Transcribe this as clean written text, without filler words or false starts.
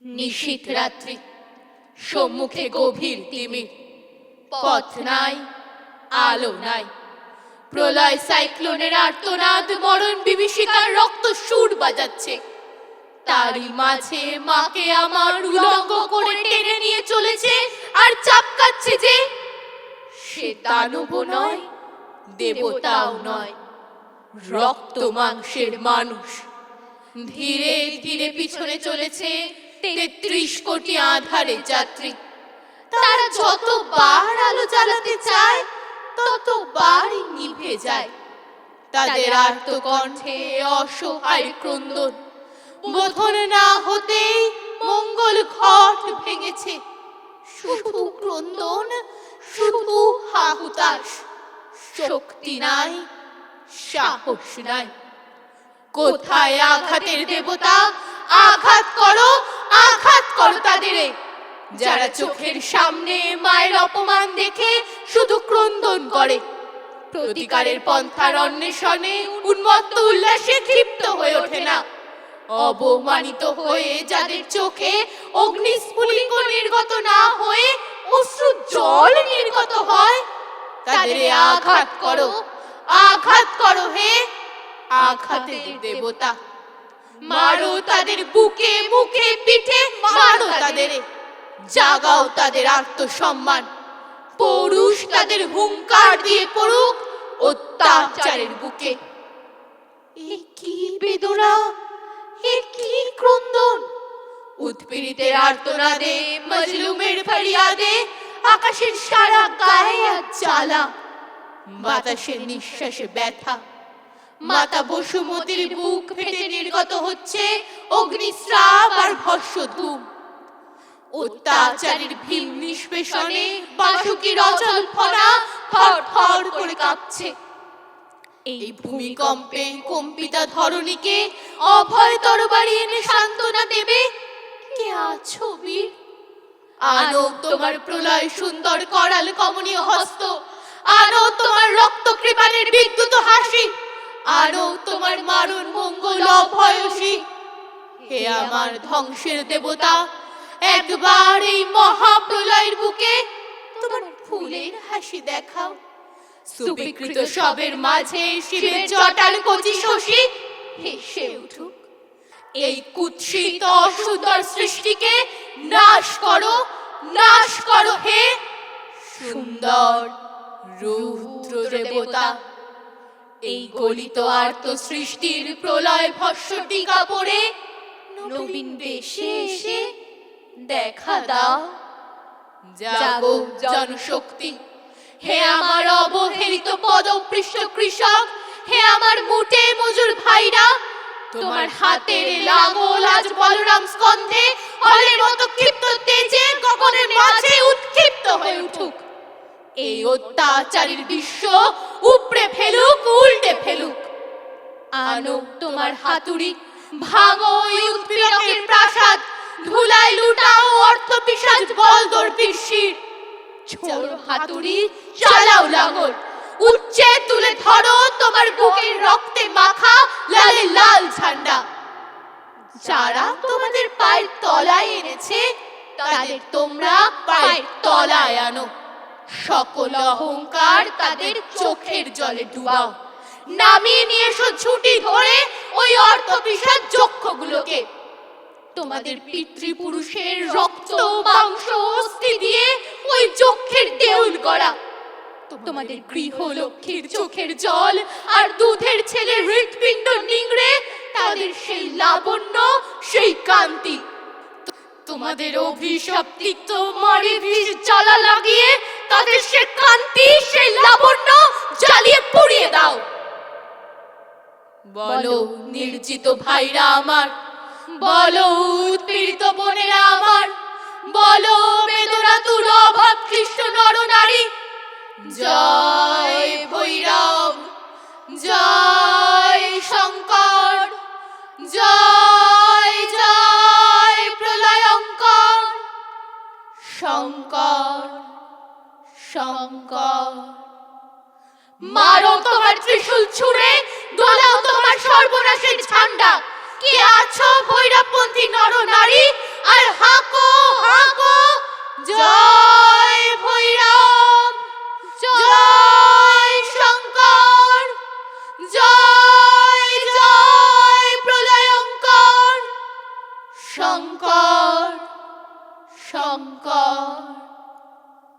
নিশীথ রাত্রি, সম্মুখে গভীর তিমির, পথ নাই, আলো নাই। প্রলয় সাইক্লোনের আর্তনাদ মরণ বিভীষিকার রক্ত সুর বাজাচ্ছে। তারই মাঝে মাকে আমার উলঙ্গ করে টেনে নিয়ে চলেছে আর চাপকাচ্ছে যে সে দানব নয়, দেবতাও নয়, রক্ত মাংসের মানুষ। ধীরে ধীরে পিছনে চলেছে ৩৩ কোটি আধারে যাত্রী। তারা যতবার আলো জ্বালাতে চায় ততবারই নিভে যায়। তাদের আর্তকণ্ঠে অসহায় ক্রন্দন, বোধন না হতেই মঙ্গল ঘট ভেঙেছে। শুধু ক্রন্দন, শুধু হাহুতাশ, শক্তি নাই, সাহস নাই। কোথায় আঘাতের দেবতা? আঘাত করো, আঘাত করো তাদের, যারা চোখের সামনে মায়ের অপমান দেখে শুধু ক্রন্দন করে। প্রতিকারের পন্থার অন্বেষণে উন্মত্ত উল্লাসে ক্ষিপ্ত হয়ে ওঠে না। অবমানিত হয়ে যাদের চোখে অগ্নিস্ফুলিঙ্গ নির্গত না হয়ে অশ্রু জল নির্গত হয়, তাদের আঘাত করো, আঘাত করো হে আঘাতের দেবতা। মারো তাদের বুকে, মুখে, পিঠে, মারো তাদের, জাগাও তাদের আত্মসম্মান। পৌরুষ তাদের হুঙ্কার দিয়ে পড়ুক অত্যাচারের বুকে। এ কি বেদনা, এ কি ক্রন্দন! উৎপীড়িতের আর্তনাদে, মজলুমের ফরিয়াদে আকাশের সারা গায়ে আজ জ্বালা, বাতাসের নিঃশ্বাসে ব্যথা। মাতা বসুমতির বুক ফেটে নির্গত হচ্ছে অগ্নিস্রাব আর ভস্মধূম। অত্যাচারীর ভীম নিষ্পেষণে বাসুকির অচল ফনা থর থর করে কাঁপছে। এই ভূমিকম্পে কম্পিতা ধরণীকে অভয় তরবারি এনে সান্ত্বনা দেবে কে আছো বীর? আনো তোমার প্রলয় সুন্দর করাল কমনীয় হস্ত, আনো তোমার রক্ত কৃপালের বিদ্যুৎ হাসি, আনো তোমার মারণ মঙ্গল অভয়সী। হে আমার ধ্বংসের দেবতা, একবার এই মহাপ্রলয়ের বুকে তোমার ফুলের হাসি দেখাও। সুবিকৃত সবের মাঝে শিবের জটার কচি শশী হেসে উঠুক। এই কুৎসিত অসুন্দর সৃষ্টিকে নাশ করো, নাশ করো হে সুন্দর রুদ্র দেবতা। এই গলিত আর্ত সৃষ্টির প্রলয় ভস্ম টিকা পড়ে নবীন বেশে এসে দেখা দাও। জাগো জনশক্তি, হে আমার অবহেলিত পদপৃষ্ট কৃষক, হে আমার মুটে মজুর ভাইরা, তোমার হাতের লাঙল আজ বলরাম স্কন্ধে হলের মতো ক্ষিপ্ত তেজে গগনের মাঝে উৎক্ষিপ্ত হয়ে উঠুক। এই অত্যাচারীর বিশ্ব উপড়ে ফেলুক, উল্টে ফেলুক। আনো তোমার হাতুড়ি, ভাঙো এই উৎপীড়কের প্রাসাদ, ধুলায় লুটাও অর্থ পিশাচ বলদর্পীর শির। ছোড়ো হাতুড়ি, চালাও লাঙল, উচ্চে তুলে ধরো তোমার বুকের রক্তে মাখা লালে লাল ঝান্ডা। যারা তোমাদের পায়ের তলায় এনেছে তাদের তোমরা পায়ের তলায় আনো। সকল অহংকার তাদের চোখের জলে ডুবাও। নামিয়ে নিয়ে এসো ছুটি ধরে ওই অর্থ পিশাচ যক্ষগুলোকে। তোমাদের পিতৃপুরুষের রক্ত মাংস অস্থি দিয়ে ওই যক্ষের দেউল গড়া। তোমাদের গৃহ লক্ষ্মীর চোখের জল আর দুধের ছেলে হৃৎপিণ্ড নিংড়ে তাদের সেই লাবণ্য, সেই কান্তি। তোমাদের অভিশাপ তিক্ত মারি বিষ জ্বালা লাগিয়ে তাদের সে কান্তি, সেই লাবণ্য জ্বালিয়ে পুড়িয়ে দাও। বলো নির্জিত ভাইরা আমার, বলো উৎপীড়িত বোনেরা আমার, বলো বেদনাতুর অভাব ক্লিষ্ট নর নারী, জয় ভৈরব, জয় শঙ্কর, জয় জয় প্রলয়ঙ্কর। শঙ্কর, শঙ্কর। মারো তোমার ত্রিশূল ছুঁড়ে, দোলাও তোমার সর্বনাশের ঝান্ডা। কে আছো ভৈরবপন্থী নর নারী, আর হাঁকো হাঁকো জয় ভৈরব জয় শঙ্কর জয় জয় প্রলয়ঙ্কর শঙ্কর শঙ্কর।